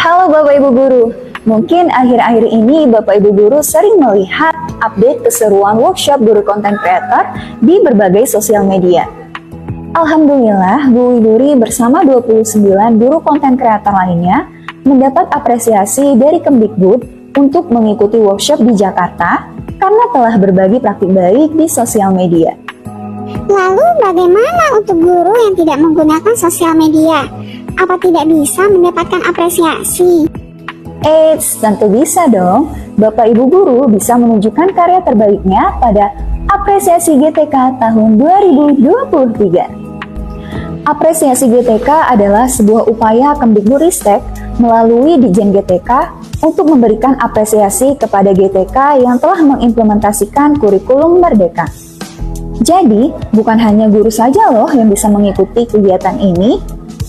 Halo Bapak Ibu Guru, mungkin akhir-akhir ini Bapak Ibu Guru sering melihat update keseruan workshop guru konten creator di berbagai sosial media. Alhamdulillah, Bu Widuri bersama 29 guru konten creator lainnya mendapat apresiasi dari Kemdikbud untuk mengikuti workshop di Jakarta karena telah berbagi praktik baik di sosial media. Lalu bagaimana untuk guru yang tidak menggunakan sosial media? Apa tidak bisa mendapatkan apresiasi? Eits, tentu bisa dong. Bapak Ibu Guru bisa menunjukkan karya terbaiknya pada Apresiasi GTK tahun 2023. Apresiasi GTK adalah sebuah upaya Kemdikbudristek melalui Ditjen GTK untuk memberikan apresiasi kepada GTK yang telah mengimplementasikan kurikulum Merdeka. Jadi, bukan hanya guru saja loh yang bisa mengikuti kegiatan ini.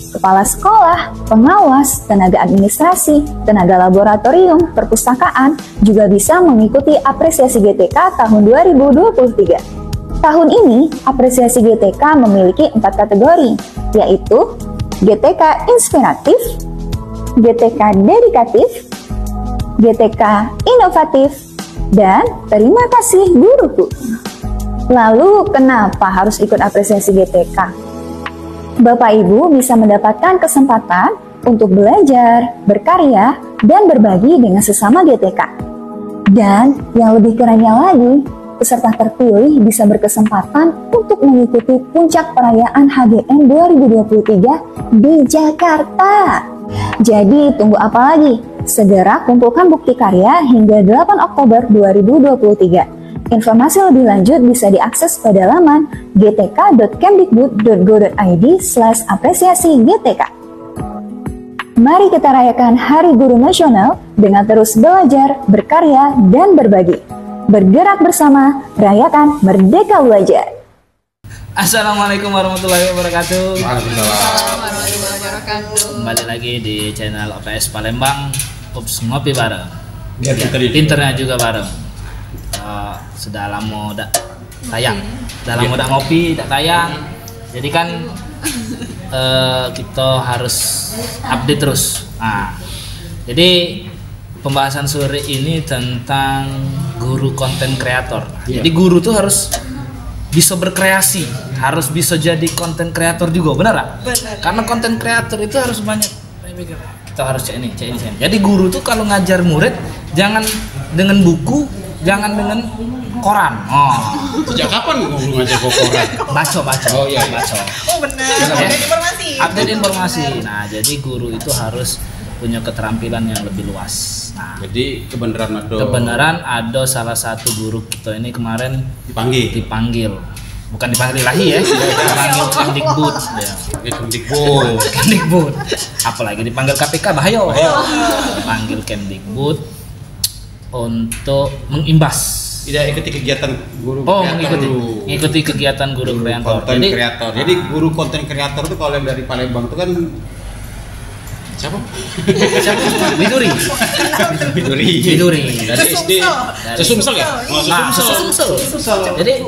Kepala sekolah, pengawas, tenaga administrasi, tenaga laboratorium, perpustakaan juga bisa mengikuti apresiasi GTK tahun 2023. Tahun ini, apresiasi GTK memiliki 4 kategori, yaitu GTK Inspiratif, GTK Dedikatif, GTK Inovatif, dan Terima Kasih Guruku. Lalu, kenapa harus ikut apresiasi GTK? Bapak Ibu bisa mendapatkan kesempatan untuk belajar, berkarya, dan berbagi dengan sesama GTK. Dan yang lebih kerennya lagi, peserta terpilih bisa berkesempatan untuk mengikuti puncak perayaan HGN 2023 di Jakarta. Jadi tunggu apa lagi? Segera kumpulkan bukti karya hingga 8 Oktober 2023. Informasi lebih lanjut bisa diakses pada laman gtk.kemdikbud.go.id/apresiasi-GTK. Mari kita rayakan Hari Guru Nasional dengan terus belajar, berkarya, dan berbagi. Bergerak bersama, rayakan Merdeka Belajar. Assalamualaikum warahmatullahi wabarakatuh. Waalaikumsalam. Kembali lagi di channel OPS Palembang. Ups, ngopi bareng. Biar Pinternya juga bareng. Sudah lama udah tayang, ngopi, udah tayang. Jadi kan kita harus update terus. Nah, jadi pembahasan sore ini tentang guru konten kreator. Jadi guru tuh harus bisa berkreasi, harus bisa jadi konten kreator juga, benar gak? Benar. Karena konten kreator itu harus banyak. Kita harus cek ini. Jadi guru tuh kalau ngajar murid jangan dengan buku, jangan dengan koran. Sejak kapan guru ngajar koran? Baca. Oh iya. Baca. Oh benar. Update informasi. Update informasi. Nah, jadi guru itu harus punya keterampilan yang lebih luas. Nah, Jadi kebenaran ada salah satu guru kita ini kemarin dipanggil. Bukan dipanggil Ilahi ya. Dipanggil Kemdikbud ya. Kemdikbud. Apalagi dipanggil KPK bahaya. Dipanggil Kemdikbud untuk mengimbas. Tidak ikuti kegiatan guru mengikuti kegiatan guru kreator. Jadi guru konten kreator itu kalau yang dari Palembang itu kan siapa? Widuri. Dari SD. Sesumsel ya? Nah, Sesumsel. Jadi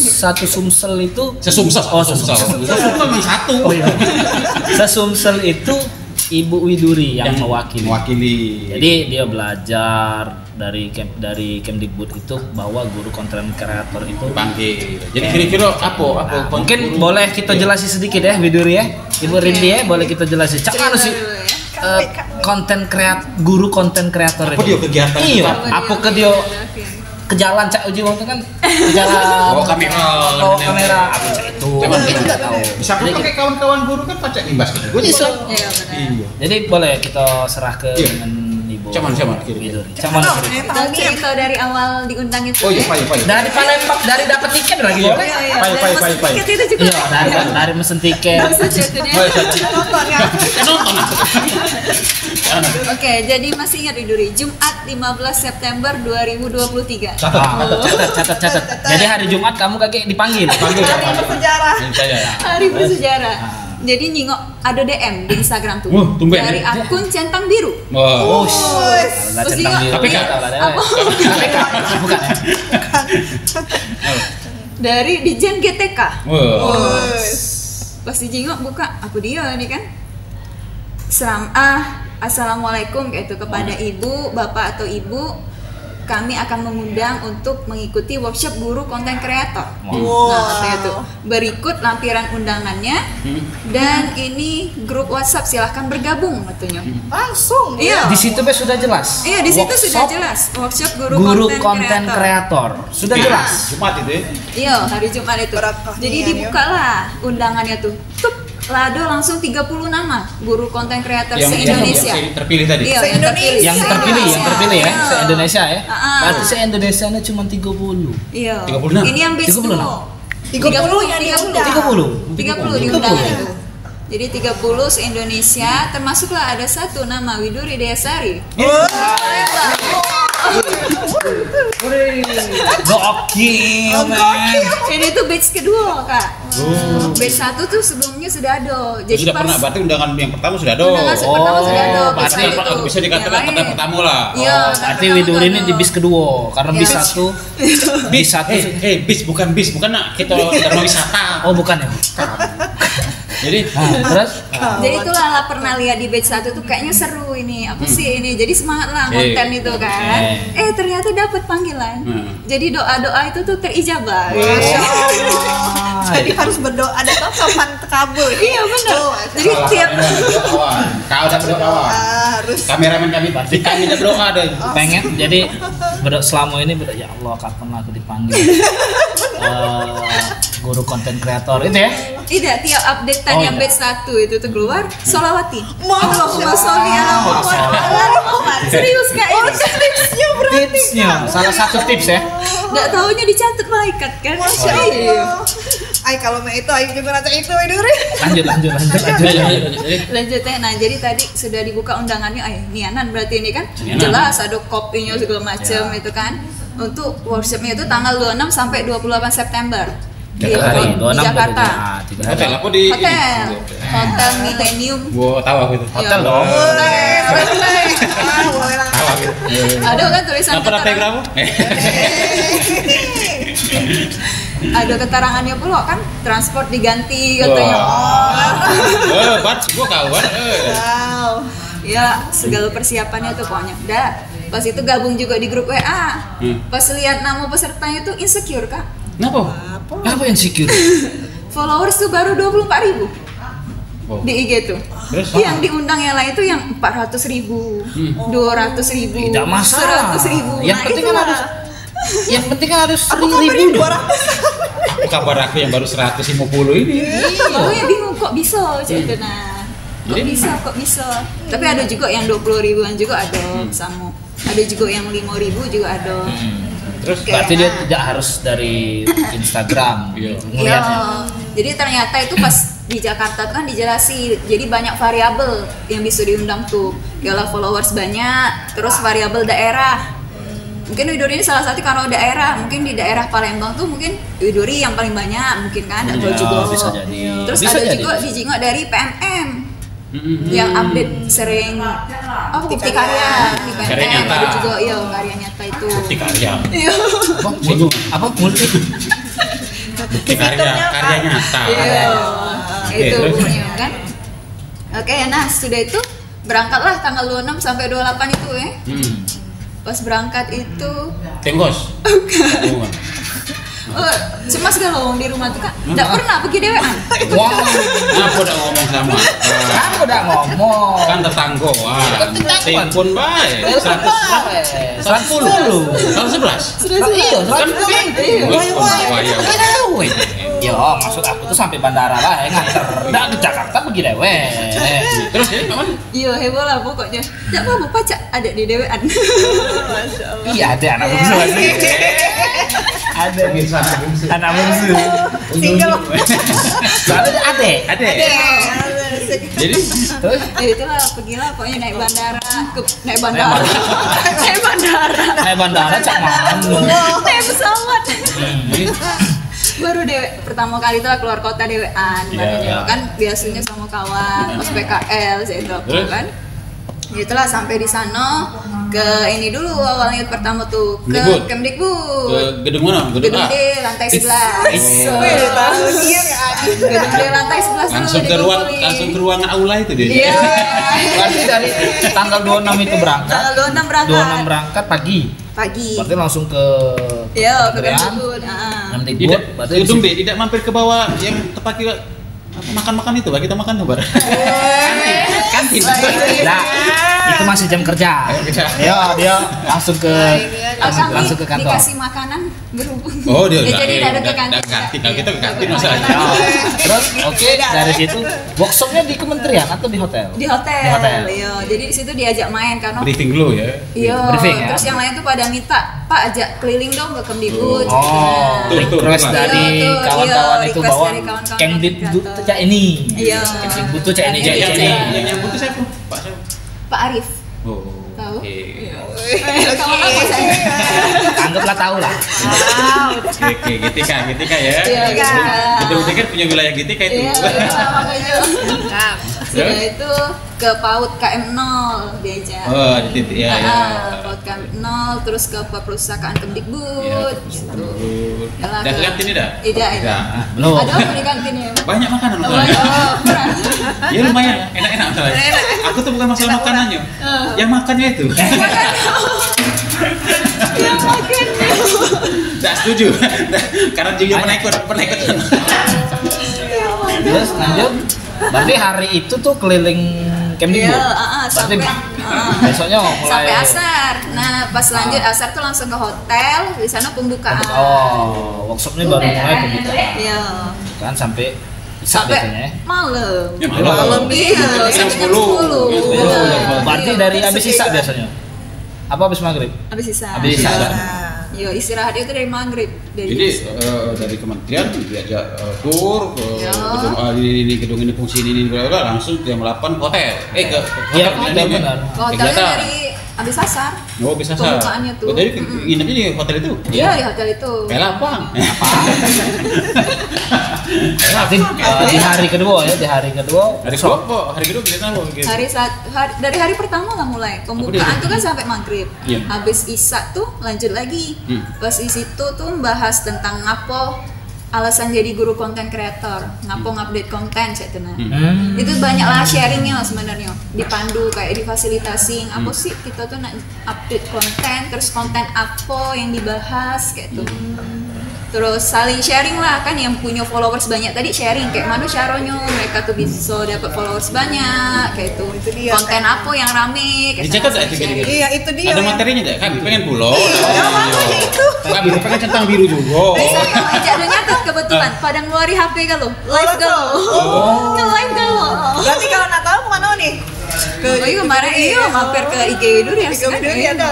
satu Sumsel itu Sesumsel. Sesumsel satu. Oh iya. Sesumsel itu Ibu Widuri yang mewakili. Jadi dia belajar dari Kemdikbud itu bahwa guru konten kreator itu Dipanggil. Jadi kira-kira apa? Mungkin boleh kita jelasin sedikit ya Widuri ya. Ibu Rindi ya, boleh kita jelasin. Cak mana sih guru konten kreator itu? Apa dia kegiatan? Iya, apa ke dia ke jalan Cak Uji waktu kan ke jalan kamera apa Cak itu? Kita tahu. Bisa pakai kawan-kawan guru kan pacak imbas gitu. Bisa. Iya. Jadi boleh kita serah ke dengan Ibu Cuman Widuri. Cuman Tahu cerita dari awal diundang itu. Oh iya, Pak. dari Palembang, dari dapat tiket lagi ya? Pai. Tiket itu juga. Iya, dari mesen tiket. Nonton ya. Nonton. Oke, jadi masih ingat Widuri, Jumat 15 September 2023. Catat. Jadi hari Jumat kamu kakek dipanggil. Hari bersejarah. Saya. Hari bersejarah. Jadi nyingok ada DM di Instagram tuh. Tumben. Dari akun Centang Biru. Wah. Terus nyingok KPK. KPK bukan. dari Ditjen GTK. Wah. Pas dijengok buka, aku dia nih kan. assalamualaikum gitu kepada ibu, bapak atau ibu, kami akan mengundang untuk mengikuti workshop guru konten kreator. Nah, katanya tuh berikut lampiran undangannya dan ini grup WhatsApp, silahkan bergabung katanya. Langsung. Iya. Di situ sudah jelas. Iya, di situ sudah jelas workshop guru konten kreator. Sudah jelas. Jumat itu ya? Iya, hari Jumat itu. Jadi dibukalah undangannya tuh. Lado langsung 30 nama guru konten kreator se-Indonesia. Yang terpilih tadi. Iya, yang terpilih Yang terpilih ya, se-Indonesia ya. Ah. Berarti se-Indonesia cuma 30. Iya. 36. Ini yang batch 36. 30 yang diundang. 30 diundang itu. Jadi 30 se-Indonesia, termasuklah ada satu nama Widuri Deasari. Gokil, men. Ini tuh batch kedua, Kak. Batch 1 tuh sebelumnya sudah ada. Jadi Sudah pas pernah, berarti undangan yang pertama sudah ada. undangan pertama sudah ada. batch berarti satu itu. Bisa dikatakan Yang kata lain. pertama lah. Iya, Berarti kata Widuri ini pertama di bis kedua karena bis Iya. 1. Bis 1. bis bukan nak kita Dharma Wisata. Oh, bukan ya. Jadi Terus Jadi itulah lah pernah lihat di batch 1 tuh kayaknya seru ini. Apa sih ini? Jadi semangat lah konten itu kan. Ternyata dapat panggilan. Jadi doa-doa itu tuh terijabah. Jadi harus berdoa dan kapan terkabul. Iya benar. Jadi tiap kau udah berdoa. Harus. Kameramen kami udah berdoa deh. pengen jadi selama ini ya Allah kapan aku dipanggil guru konten kreator itu ya. tidak tiap updatean yang batch 1 itu tuh keluar solawati. Allahumma sholli ala Muhammad. Serius Kak ini tipsnya berarti. Tipsnya salah satu tips ya. Enggak taunya dicatat malaikat kan. Masya Allah. Ay kalau mau itu, ayo juga nanti itu Widuri. Lanjut. Lanjut ya. Nah, jadi tadi sudah dibuka undangannya. Nianan berarti ini kan Nianan. jelas ada kopinya segala macam itu kan. Untuk workshopnya itu tanggal 26 sampai 28 September. Di Jakarta. Hotel apa di Hotel Millennium. Gua tahu aku itu. Hotel Ya. dong. Boleh lah. Tahu aku itu. Ada kan tulisan Apa ada telegram? ada keterangannya pula kan transport diganti katanya. Bat, gua kawan. Wow. Ya segala persiapannya tuh pokoknya. Udah. Pas itu gabung juga di grup WA. Pas lihat nama pesertanya tuh insecure Kak. Kenapa? Apa insecure? Followers tuh baru 24.000 Oh. di IG tuh. Terus? Yang diundang yang lain tuh yang 400.000, 200.000, Tidak masalah. 100.000. Yang penting kan harus Aku 1.000. 200. Kabar aku yang baru 150 ini. Makanya bingung kok bisa gitu nah. Kok bisa. Tapi ada juga yang 20.000-an juga ada sama. Ada juga yang 5.000 juga ada. Terus Berarti dia tidak harus dari Instagram Iya. ngelihatnya. Jadi ternyata itu pas di Jakarta tuh kan dijelasin. Jadi banyak variabel yang bisa diundang tuh. Yalah followers banyak, terus variabel daerah. Mungkin Widuri ini salah satu karena daerah. Mungkin di daerah Palembang tuh mungkin Widuri yang paling banyak mungkin kan. Ada Ya, juga. bisa jadi. Terus Bisa ada jadi. juga di Jingok dari PMM. Yang update sering bukti karya di Karya PMM. nyata. Ada juga iya karya nyata itu. bukti karya. Iya. Apa multi? Bukti karya nyata. Iya. Oke, Itu terus? pokoknya kan. Oke, nah sudah itu berangkatlah tanggal 26 sampai 28 itu ya. Pas berangkat itu Tenggos. Bukan. cemas gak lo di rumah tuh Kak? Nggak pernah pergi dewean. Wah, Aku udah ngomong sama. aku udah ngomong. Kan tetanggoan. Telepon baik. 110. 110. Kalau 11. Iya, kan Iya. Ya, maksud aku tuh sampai bandara lah, nganter. Nggak ke Jakarta pergi dewe. Terus jadi kapan? Iya heboh lah pokoknya. Nggak apa-apa pacak ada di dewean. Iya, ada anak bungsu lagi. Ada anak bungsu. Single. Soalnya ada. Jadi Terus Ya itulah pergilah pokoknya naik bandara. Naik bandara. naik bandara cak manu. Naik pesawat. Baru pertama kali itu keluar kota dewean. Iya. Kan biasanya sama kawan pas PKL saya itu Terus? kan. Itulah sampai di sana ke ini dulu awalnya pertama tuh ke Kemdikbud. Kemdikbud. Ke gedung mana? Gedung D lantai 11. Gedung D lantai 11 dulu Langsung ke ruangan aula itu dia. Iya. Berarti dari tanggal 26 itu berangkat. Tanggal 26 berangkat. 26 berangkat pagi. Berarti langsung ke Iya, ke Kementerian. Kemdikbud. Kemdikbud. Tidak, Berarti gedung D tidak mampir ke bawah yang tepat makan-makan itu, Pak. Kita makan tuh, Pak. Kantin. Nah, itu masih jam kerja. Dia langsung ke langsung ke kantor. Dikasih makanan berhubung. Oh, dia Ya, jadi ada ke kantin. Kalau kita ke kantin masalahnya. Terus oke, dari situ workshopnya di kementerian atau di hotel? Di hotel. Di hotel. Iya, jadi di situ diajak main karena Briefing dulu ya. iya. Briefing, ya? Terus yang lain tuh pada minta, Pak ajak keliling dong ke Kemdikbud. Oh, Tuh, request dari Iya, tuh, kawan-kawan iya, itu request bahwa dari kawan-kawan Kemdikbud kantor. cak ini. Iya. Kemdikbud tuh cak ini, cak ini. Yang butuh siapa? Pak siapa? Pak Arif. Oh. Tahu? Oke. Kamu apa saya? Anggaplah tahu lah. Oke, GTK ya. Iya, gitu. Gedung D kan punya wilayah GTK itu. Iya, makanya. Sudah itu ke PAUD KM0 diajak. Oh, di titik ya. PAUD KM0 terus ke perpustakaan Kemdikbud. Ya, gitu. Udah ke kantin dah? Tidak. Belum. Ada apa di kantin ya? Banyak makanan Oh, masalahnya. pernah. Ya lumayan, enak-enak masalahnya. Aku tuh bukan masalah makanannya. Yang makannya itu. Yang makannya. Tidak setuju. Karena juga pernah ikut. Terus lanjut. Berarti hari itu tuh keliling Kemdikbud. Iya, Berarti sampai besoknya mulai sampai asar. Nah, pas lanjut asar tuh langsung ke hotel, di sana pembukaan. Oh, workshopnya baru mulai pembukaan. Iya. Kan sampai isak biasanya. Sampai malam. Ya, malam. Iya, sampai jam 10. Berarti dari habis isak biasanya. Apa habis maghrib? Habis isak. Habis isak kan? Iya, istirahatnya itu dari maghrib. Jadi dari kementerian diajak tur ke Ya. gedung ini fungsi ini bla bla, langsung jam 8 ke hotel. Ke Iya, hotel hotel benar. Hotelnya Kegiatan. dari habis asar. Oh, bisa sah. Pembukaannya tuh. Oh, jadi nginepnya di hotel itu? Iya, di hotel itu. Kayak lapang. Berarti di hari kedua ya, di hari kedua. Hari kedua, hari kedua kita tahu. Dari hari pertama lah mulai pembukaan tuh kan sampai maghrib. Iya. Habis isak tuh lanjut lagi. Pas di situ tuh bahas tentang ngapo alasan jadi guru konten kreator, ngapo ngupdate konten saya tenang. Itu banyak lah sharingnya sebenarnya, dipandu kayak difasilitasi apa sih kita tuh nak update konten, terus konten apa yang dibahas kayak tuh. Terus saling sharing lah kan, yang punya followers banyak tadi sharing kayak mana caranya mereka tuh bisa dapat followers banyak kayak tuh. Itu dia, Konten apa yang rame kayak Dijaga sama tak itu sharing. gini-gini? Iya, itu dia. Ada yang- materinya enggak? Kami pengen pulau. makanya itu. Kami pengen centang biru juga. Bisa ngajak lu nyatet kebetulan pada ngeluari HP kalau live betul. kalau nge-live kalau. Berarti kalau nak tahu kemana nih? Oh iya kemarin iya mampir ke IG dulu ya. Ke dulu ya ada.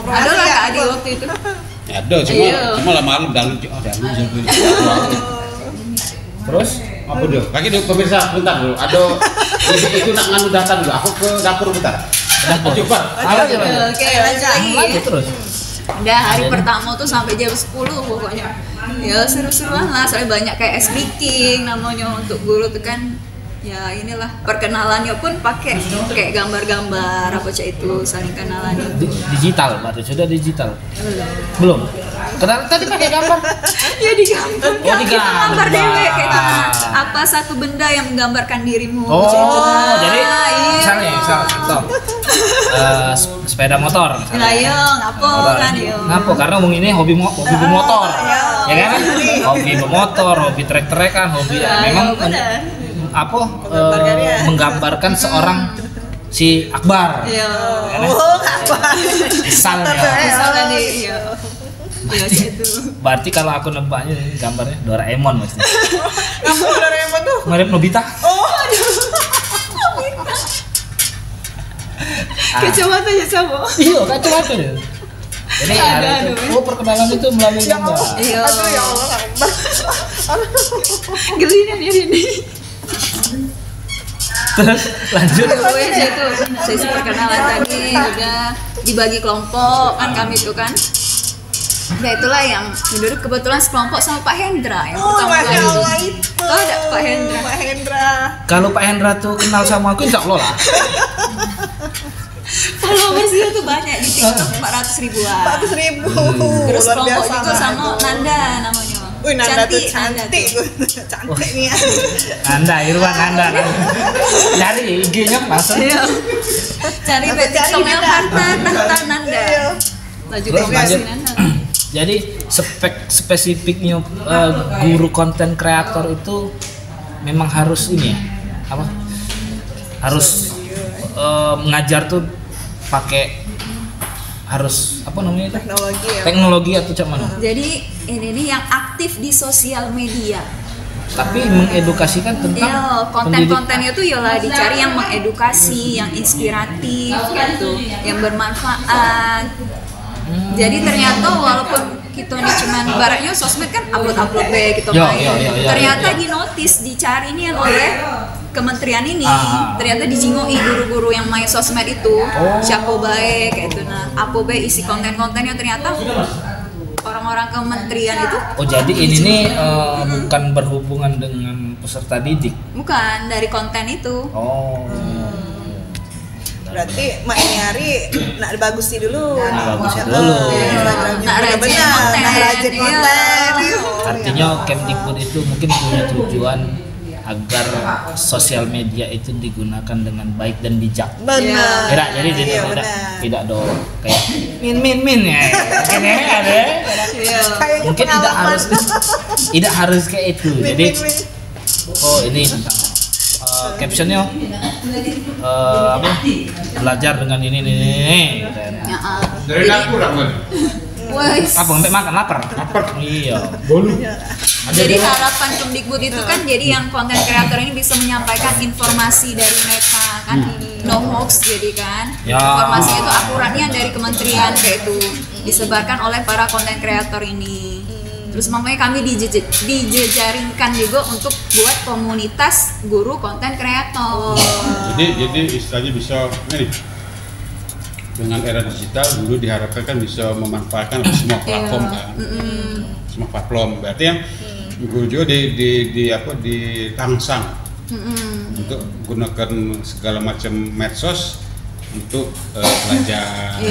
Ada lah Kak Adi waktu itu. Ya ada, Iya. cuma lah malam dalu Terus apa dulu? Kaki dulu pemirsa, bentar dulu. Ada itu nak nganu data dulu. Aku ke dapur bentar. Dapur. Coba. Lanjut, lanjut. Oke lanjut lagi. Lanjut terus. Udah hari pertama tuh sampai jam 10 pokoknya. Ya seru-seruan lah, soalnya banyak kayak speaking namanya untuk guru tuh kan. Ya inilah perkenalannya pun pakai kayak gambar-gambar apa cak itu saling kenalan itu. Digital, berarti sudah digital. Belum. Kenapa tadi pakai gambar? Ya digambar. Oh, digambar. Kita gambar dewek kayak apa satu benda yang menggambarkan dirimu. Oh, cak itu. jadi iya. misalnya contoh. Sepeda motor misalnya. Lah yo, ngapo kan yo. Ngapo? Karena ngomong ini hobi bermotor. Ya kan? Hobi bermotor, hobi trek-trekan, hobi memang benar. menggambarkan seorang si Akbar. Iya. Oh, apa? Misalnya. Misalnya nih, iya. Iya itu. Berarti kalau aku nebaknya ini gambarnya Doraemon maksudnya. Kamu Doraemon tuh. Mirip Nobita. Oh, Kacamata ya sama. Iya, kacamata ya. Jadi hari itu, perkenalan itu melalui gambar. Iya. aduh ya Allah, Akbar. Geli nih biar ini. Terus lanjut. Gue itu sesi perkenalan tadi udah dibagi kelompok kan kami itu kan. Ya itulah yang duduk kebetulan sekelompok sama Pak Hendra yang Oh, pertama Masya kali. Allah itu. Tahu ada Pak Hendra? Pak Hendra. Kalau Pak Hendra tuh kenal sama aku, insya Allah lah. Iya tuh banyak di TikTok 400 ribuan. 400.000. Terus Luar kelompok biasa juga sama banget. Nanda namanya. Wih, Nanda tuh Nanda cantik. tuh. Cantik nih ya. Nanda, Irwan Nanda. Cari IG-nya langsung. Iya. Cari Cari TikToknya Nanda. harta tahta Nanda. Iya. Laju Terus promosi lanjut. Nanda. Jadi spesifiknya guru konten kreator itu memang harus ini ya, apa? Harus mengajar tuh pakai harus apa namanya itu? Teknologi ya. Teknologi atau cak mana? Jadi ini nih yang aktif di sosial media. Tapi mengedukasikan tentang Iya, pendidik. konten-kontennya tuh yolah dicari yang mengedukasi, yang inspiratif gitu, yang bermanfaat. Jadi ternyata walaupun kita ini cuman baratnya sosmed kan upload be gitu Yo, main. yo, yo, yo, Ternyata yo. di notice dicari nih oleh kementerian ini. Ah. Ternyata dijingoi guru-guru yang main sosmed itu. Oh. Siapa baik kayak itu nah. Apa be isi konten-kontennya ternyata orang-orang kementerian itu Oh jadi ini nih bukan berhubungan dengan peserta didik. bukan dari konten itu. Oh. Berarti Mak Nyari nak bagusi dulu. Bagusi Masya dulu. Allah, Instagramnya Nak rajin benar-benar. konten. Nak rajin Iya. konten. Artinya Kemdikbud itu mungkin punya tujuan agar sosial media itu digunakan dengan baik dan bijak. Benar. Tidak, jadi Iya, tidak benar. tidak dong kayak min ya. Mungkin ya ada. Kayaknya Mungkin tidak pengalaman. harus tidak harus kayak itu. Jadi Min. oh ini tentang captionnya apa belajar dengan ini gitu kan. Ya, Dari dapur apa? Wes. Apa sampai makan lapar? Iya. Jadi harapan Kemdikbud itu kan jadi yang konten kreator ini bisa menyampaikan informasi dari mereka kan, no hoax jadi kan, Ya. informasi itu akuratnya dari kementerian kayak itu disebarkan oleh para konten kreator ini. Terus makanya kami dijejaringkan juga untuk buat komunitas guru konten kreator. Jadi istilahnya bisa ini dengan era digital dulu diharapkan kan bisa memanfaatkan semua platform kan. Semua platform. Berarti yang guru juga dirangsang untuk gunakan segala macam medsos untuk belajar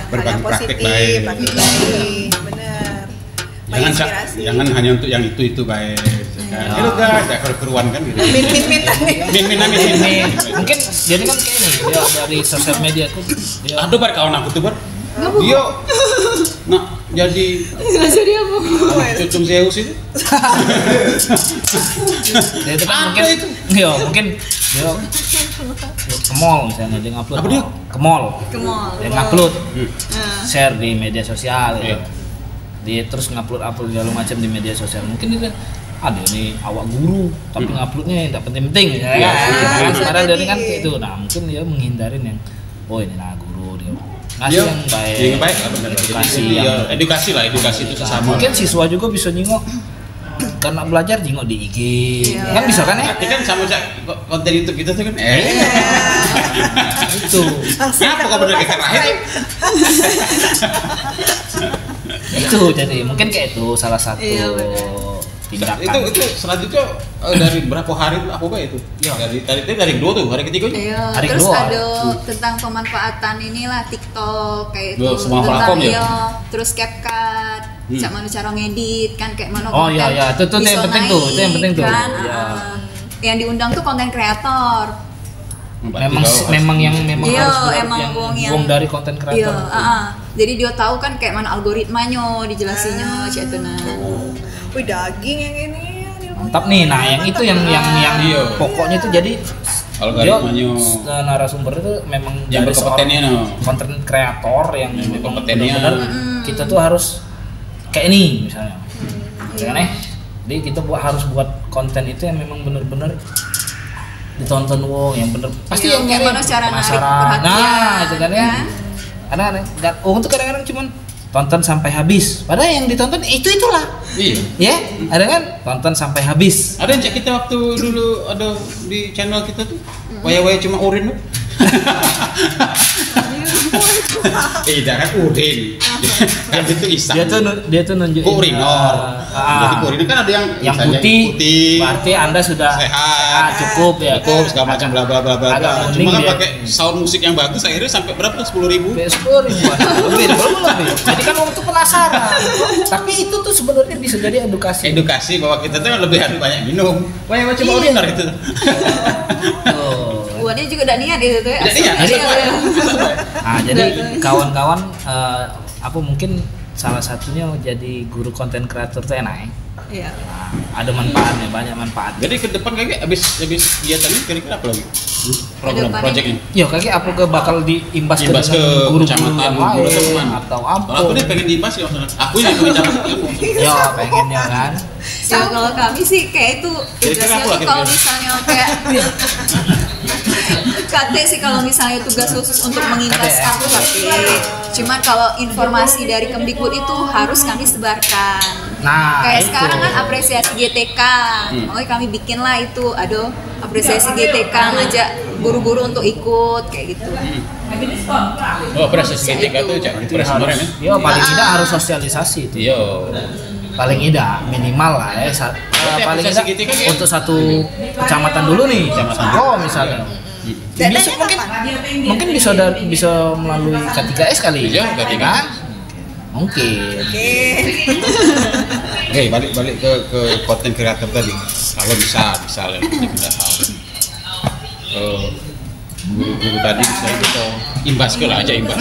berbagi praktik baik. Praktik baik. Benar. Menginspirasi. Jangan hanya untuk yang itu baik. Kan. Itu guys, ya keruan kan gitu. Min tadi. Ini mungkin jadi kan kayak ini dia dari sosial media tuh dia Aduh bar kawan aku tuh bar. Dia nak jadi Jadi apa? cucung Zeus itu. dia itu kan Apa mungkin itu? iya mungkin dia ke mall misalnya dia ngupload Apa dia? ke mall Ke mall. dia ngupload Hmm. share di media sosial ya. Iya. Dia terus ngupload segala macam di media sosial mungkin dia ada nih awak guru tapi nguploadnya tidak penting-penting ya Iya. kan Bisa sekarang dia jadi. kan kayak itu nah mungkin dia menghindarin yang oh ini nah guru dia ngasih Dia yang baik yang baik lah benar. edukasi Jadi, yang ya, edukasi itu sesama. mungkin siswa juga bisa nyingok karena belajar jingok di IG kan bisa kan ya Tapi kan sama konten YouTube kita tuh kan itu Kenapa kok bener kita terakhir? itu jadi mungkin kayak itu salah satu Iya, tindakan Itu selanjutnya dari berapa hari apa itu? Iya. Dari dua tuh, hari ketiganya. Iya, Hari terus kedua. ada tentang pemanfaatan inilah TikTok kayak itu. Loh, semua Tentang, platform ya? iya, terus CapCut, cak mana cara ngedit kan kayak mana Oh, iya, konten iya. Itu yang bisa penting tuh, itu yang naik, penting tuh. kan, Iya. yang diundang tuh konten kreator. memang yang Iya, harus buat emang wong dari konten Iya, kreator jadi dia tahu kan kayak mana algoritmanya dijelasinnya cak itu nah. Wih, daging yang ini. mantap nih nah yang itu yang Iya. pokoknya itu jadi Algoritmanya. dia narasumber itu memang Yang dari berkompetennya, seorang no. konten kreator yang memang berkompetennya. benar-benar kita tuh harus kayak ini misalnya jangan jadi kita harus buat konten itu yang memang benar-benar ditonton wong yang bener pasti Iya, yang kayak nyari mana cara narik penasaran perhatian, nah itu kan ya kan? karena tuh kadang-kadang cuman tonton sampai habis padahal yang ditonton itulah Iya. ya ada kan tonton sampai habis Ada yang cek kita waktu dulu ada di channel kita tuh, waya-waya cuma urin tuh. Tidak kan urin. Kan itu isak. Dia tuh nunjukin urinor. Jadi urin kan ada yang misalnya putih. Berarti Anda sudah sehat, cukup ya. Cukup segala macam bla bla bla bla. Cuma kan dia pakai sound musik yang bagus akhirnya sampai berapa? 10.000. 10.000. Lebih. Jadi kan waktu penasaran. Tapi itu tuh sebenarnya bisa jadi edukasi. Edukasi bahwa kita tuh lebih harus banyak minum. Banyak coba urinor itu. Buatnya juga udah niat gitu tuh ya. Nah, jadi kawan-kawan apa mungkin salah satunya jadi guru konten kreator tuh enak ya. Iya. Nah, ada manfaatnya, banyak manfaat. Jadi ke depan kayak habis kegiatan ini kira-kira apa lagi? Program project ini. Yo, kayak apa bakal diimbas ke guru kecamatan lain atau apa? Aku nih pengen diimbas ya. Aku yang pengen dapat ilmu. Yo, pengennya kan. So, kalau kami sih kayak itu tugasnya tuh kalau misalnya kayak KT sih kalau misalnya tugas khusus untuk mengimbas aku KT. Cuman kalau informasi dari Kemdikbud itu harus kami sebarkan. Nah, kayak itu. sekarang kan apresiasi GTK. Kami bikin lah itu, apresiasi GTK, ngajak guru-guru untuk ikut kayak gitu. Oh, apresiasi GTK tuh jangan itu kemarin ya. Yo, paling tidak harus sosialisasi itu. Yo. Paling tidak minimal lah ya. Paling tidak GTK untuk satu kecamatan dulu nih. Oh, misalnya. Bisa, mungkin bisa melalui K3S kali. Iya, K3S. Kan? Mungkin. Oke, balik ke konten kreator tadi. Kalau bisa kita tahu. Guru tadi misalnya kita imbas ke lah aja imbas.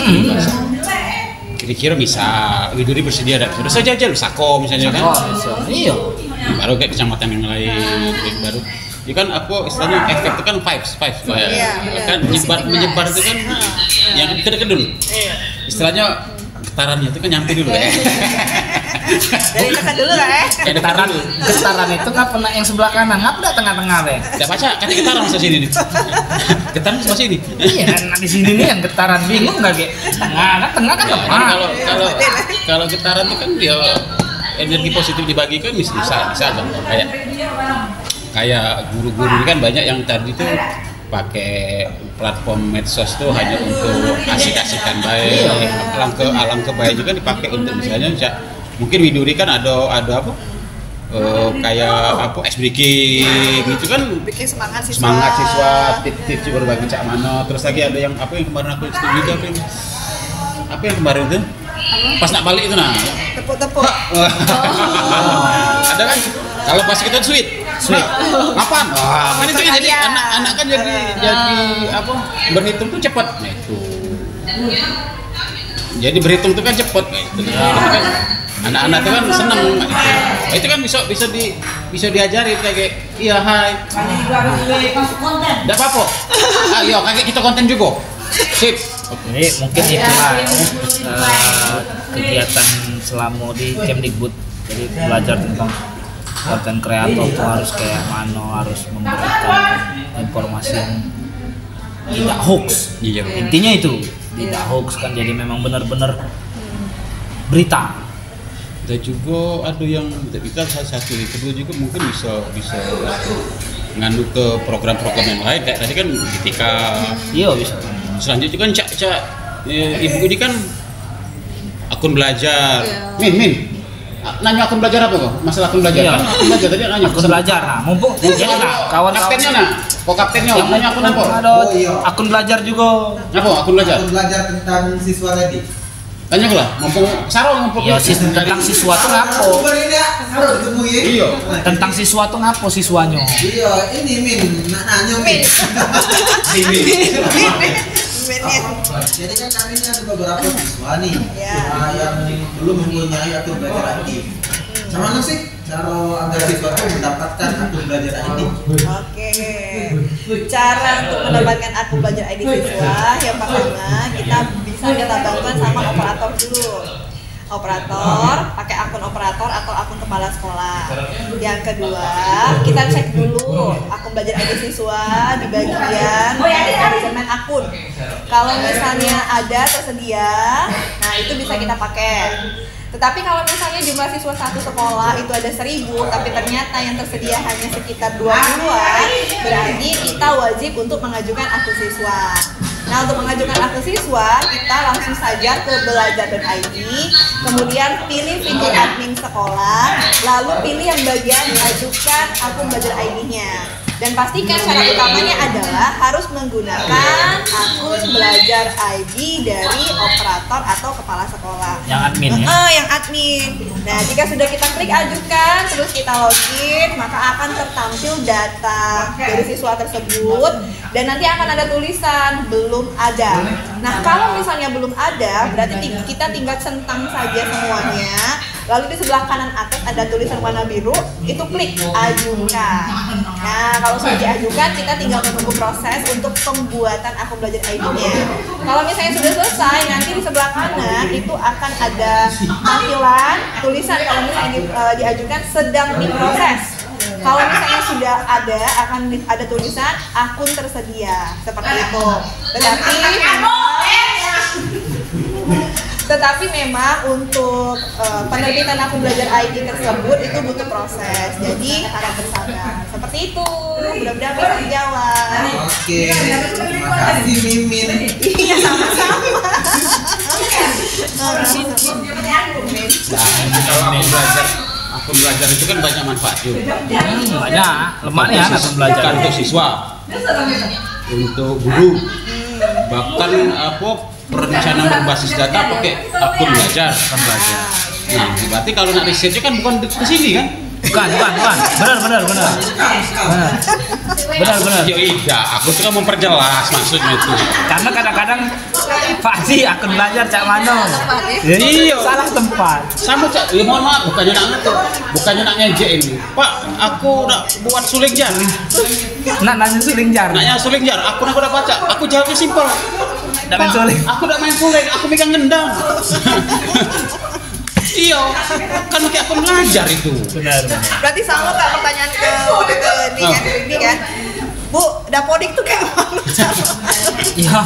Kira-kira bisa Widuri bersedia sudah saja lu Sako misalnya kan. Iya. Baru kayak kecamatan yang lain baru. Ya kan aku istilahnya efek itu kan vibes kan menyebar itu kan yang deket dulu. Istilahnya getarannya itu kan nyampe dulu ya. Dari dekat dulu lah Getaran itu kan pernah yang sebelah kanan, ngapa dah tengah-tengah deh. Enggak baca, kan getaran masa sini nih. Getaran masa sini. Iya, nah di sini nih yang getaran bingung enggak kayak tengah kan lemah. Kalau getaran itu kan dia energi positif dibagikan bisa dong kayak guru-guru ini kan banyak yang tadi tuh pakai platform medsos tuh hanya untuk asik-asikan baik, alam kebaya juga dipakai untuk misalnya mungkin Widuri kan ada apa kayak apa ice breaking gitu kan, bikin semangat siswa tips berbagi cak mano. Terus lagi ada yang apa yang kemarin aku setuju juga apa yang kemarin tuh pas nak balik itu tepuk-tepuk. Ada kan kalau pas kita sweet kapan? Kan itu jadi anak-anak kan jadi apa berhitung tuh cepat. Nah itu jadi berhitung tuh kan cepat. Nah itu kan anak-anak tuh kan seneng. Nah, itu kan bisa diajari kayak iya hai. Enggak apa-apa. Ayo kakek kita konten juga. Sip. Ini mungkin itulah kegiatan selama di Kemdikbud. Jadi belajar tentang konten kreator tuh harus kayak mana, harus memberikan informasi yang tidak hoax. Iya. Intinya itu tidak hoax kan, jadi memang benar-benar berita. Dan juga ada yang kita salah satu yang kedua juga mungkin bisa ngandung ke program-program yang lain kayak tadi kan ketika bisa. Selanjutnya kan ibu ini kan akun belajar. Min nanya akun belajar apa kok? Masalah akun belajar. Iya. Kan akun belajar tadi nanya. Akun belajar. Nah, mumpung jadi kawan-kawan kaptennya kok kaptennya nanya akun apa? Akun belajar juga. Apa akun belajar? Akun belajar tentang siswa tadi. Tanya lah, mumpung ya tentang siswa tuh ngapo? Iya. Tentang siswa tuh ngapo siswanya? Iya, ini Min, nanya Min. Jadi kan kami ini ada beberapa siswa nih yang belum mempunyai akun belajar aktif. Gimana sih cara agar siswa itu mendapatkan akun belajar ID? Oke, cara untuk mendapatkan akun belajar ID siswa yang pertama kita bisa gabungkan sama operator dulu. Operator, pakai akun operator atau akun kepala sekolah. Yang kedua, kita cek dulu akun belajar ID siswa di bagian manajemen akun. Kalau misalnya ada tersedia, nah itu bisa kita pakai. Tetapi kalau misalnya jumlah siswa satu sekolah itu ada 1.000, tapi ternyata yang tersedia hanya sekitar 20-an, berarti kita wajib untuk mengajukan akun siswa. Nah, untuk mengajukan akun siswa, kita langsung saja ke belajar.id, kemudian pilih fitur admin sekolah, lalu pilih yang bagian ajukan akun belajar ID-nya. Dan pastikan syarat utamanya adalah harus menggunakan akun belajar ID dari operator atau kepala sekolah. Yang admin ya? Yang admin. Nah, jika sudah kita klik ajukan, terus kita login, maka akan tertampil data dari siswa tersebut dan nanti akan ada tulisan belum ada. Nah, kalau misalnya belum ada, berarti kita tinggal centang saja semuanya. Lalu di sebelah kanan atas ada tulisan warna biru, itu klik ajukan. Nah, kalau sudah diajukan, kita tinggal menunggu proses untuk pembuatan akun belajar ID-nya. Kalau misalnya sudah selesai, nanti di sebelah kanan itu akan ada tampilan tulisan kalau misalnya diajukan sedang diproses. Kalau misalnya sudah ada, akan ada tulisan akun tersedia seperti itu. Tetapi memang untuk penerbitan akun belajar ID tersebut itu butuh proses. Jadi harap bersabar. Seperti itu. Mudah-mudahan bisa dijawab. Oke. Terima kasih Mimin. Iya, sama-sama. Akun belajar itu kan banyak manfaat juga. Banyak, lemaknya akun belajar. Bukan untuk siswa, untuk guru, bahkan perencanaan berbasis data pakai akun belajar. Nah, berarti kalau nak risetnya kan bukan ke sini kan? Bukan. Benar. Ya iya, aku tuh kan memperjelas maksudnya itu. Karena kadang-kadang Pak Haji akun belajar cak mano. Iya, salah tempat. Sama cak, ya mohon maaf, bukannya nak ngejek ini. Pak, aku udah buat suling jar. Nanya suling jar. Aku udah baca. Aku jawabnya simpel. Udah main suling. Aku udah main suling, aku pegang gendang. Iya, kan kayak akun belajar itu. Benar. Berarti sama Kak pertanyaan ke ini kan. Bu, dapodik tuh kayak mana? Iya.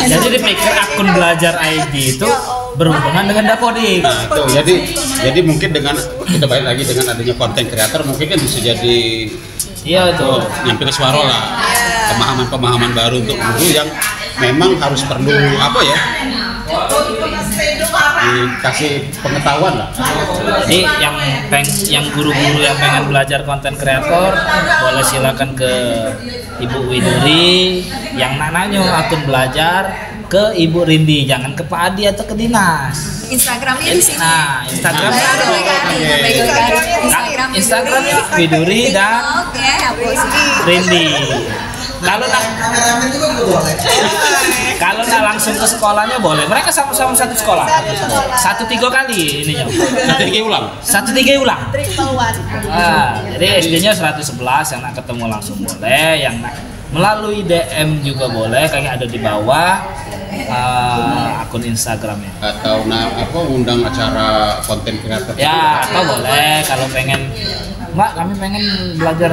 Jadi dipikir akun belajar ID itu berhubungan dengan dapodik. Nah, itu. Jadi mungkin dengan kita balik lagi dengan adanya konten kreator mungkin kan bisa jadi nyampe ke suara lah. Pemahaman baru untuk guru yang memang harus perlu dikasih pengetahuan lah. Jadi yang guru-guru yang pengen belajar konten kreator boleh silakan ke Ibu Widuri, yang nanya akun belajar ke Ibu Rindi, jangan ke Pak Adi atau ke dinas. Instagramnya di sini. Nah, Instagramnya Instagramnya Widuri dan Rindi. Kalau nak langsung ke sekolahnya boleh. Mereka sama-sama satu sekolah. 1-3 kali ininya. 1-3 ulang. Nah, jadi SD-nya 111, yang nak ketemu langsung boleh, yang nak melalui DM juga boleh, kayak ada di bawah akun Instagramnya. Atau undang acara konten kreator. Ya, atau boleh kalau pengen, Mbak, kami pengen belajar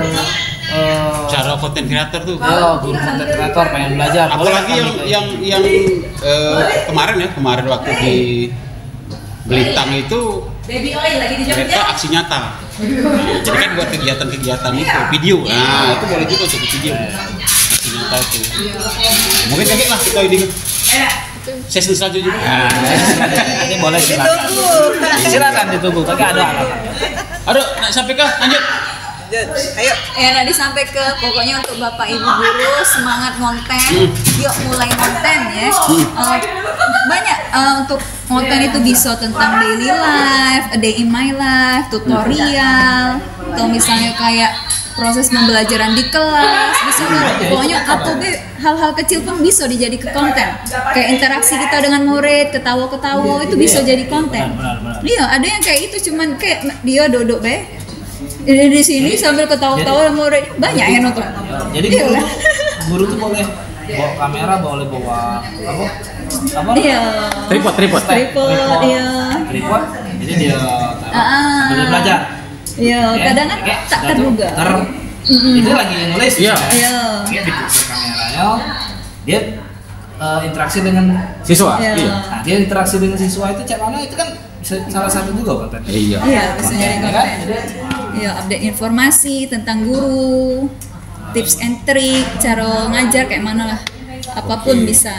cara konten kreator tuh. Guru konten kreator pengen belajar. Apalagi yang kemarin waktu di Belitung itu mereka aksi nyata. Jadi kan buat kegiatan itu video. Nah, itu boleh juga untuk video. Aksi nyata itu. Mungkin kayak lah kita ini. Sesi selanjutnya. Ini boleh silakan ditunggu. Tapi ada alasan. Aduh, sampai kah? Lanjut. Ayo. Ya, tadi sampai ke pokoknya untuk Bapak Ibu guru semangat konten, yuk mulai konten ya. Banyak untuk konten itu bisa tentang daily life, a day in my life, tutorial, atau misalnya kayak proses pembelajaran di kelas, bisa pokoknya atau hal-hal kecil pun bisa dijadikan konten. Kayak interaksi kita dengan murid, ketawa-ketawa itu bisa jadi konten. Iya, ada yang kayak itu cuman kayak dia duduk di sini sambil ketawa-ketawa sama murid, banyak yang nonton. Jadi guru tuh boleh bawa kamera, boleh bawa apa? Iya. Tripod. Iya. Tripod. Jadi dia sambil belajar. Iya, kadang kan tak terduga. Itu lagi nulis. Iya. Dia diputar kameranya, dia interaksi dengan siswa. Nah, dia interaksi dengan siswa itu cak mana itu kan salah satu juga konten. Iya, bisa jadi konten. Iya, update informasi tentang guru, tips and trik, cara ngajar kayak mana lah. apapun bisa.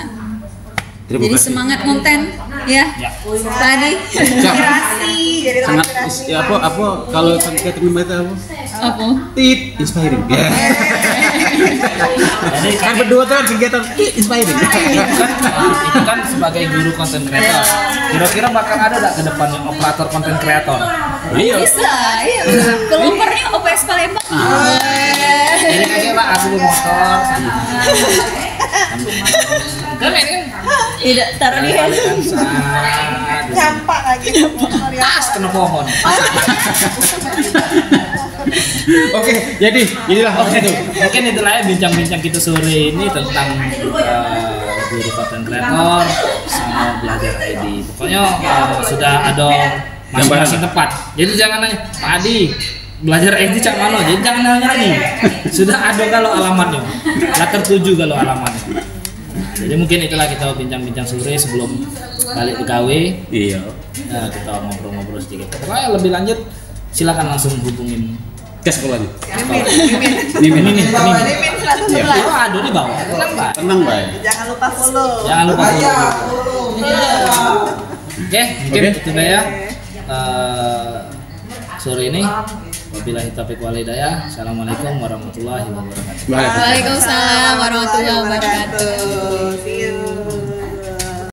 Terima Jadi kasih. semangat konten ya. Tadi Inspirasi, jadi Sangat inspirasi. apa kalau kita membaca apa? apa? Tit inspiring. Ya. Jadi Kan berdua tuh kegiatan tit inspiring. itu kan sebagai guru konten kreator. Kira-kira bakal ada nggak ke depannya operator konten kreator? Iya. Bisa, iya. Pelopornya OPS Palembang. Jadi kayak Pak aku motor. Kan ini Tidak taruh di hand. Campak lagi. tas kena pohon. Oke, jadi inilah Oke, mungkin itulah ya bincang-bincang kita sore ini tentang guru konten kreator sama belajar ID. Pokoknya sudah ada masing-masing tempat. Jadi jangan nanya, Pak Adi belajar ID cak mana? Jadi jangan nanya lagi. Sudah ada kalau alamatnya, lah tertuju kalau alamatnya. Jadi mungkin itulah kita bincang-bincang sore sebelum balik ke KW. Iya. Nah, kita ngobrol-ngobrol sedikit. Pokoknya lebih lanjut silakan langsung hubungin Ke sekolahnya. Mimin. Mimin 111. Oh, aduh di bawah. Tenang, Pak. Tenang, Bay. Jangan lupa follow. Jangan lupa follow. Oke, mungkin itu dah ya. Sore ini wabillahi taufiq wal hidayah. Assalamualaikum warahmatullahi wabarakatuh. Waalaikumsalam warahmatullahi wabarakatuh. See you.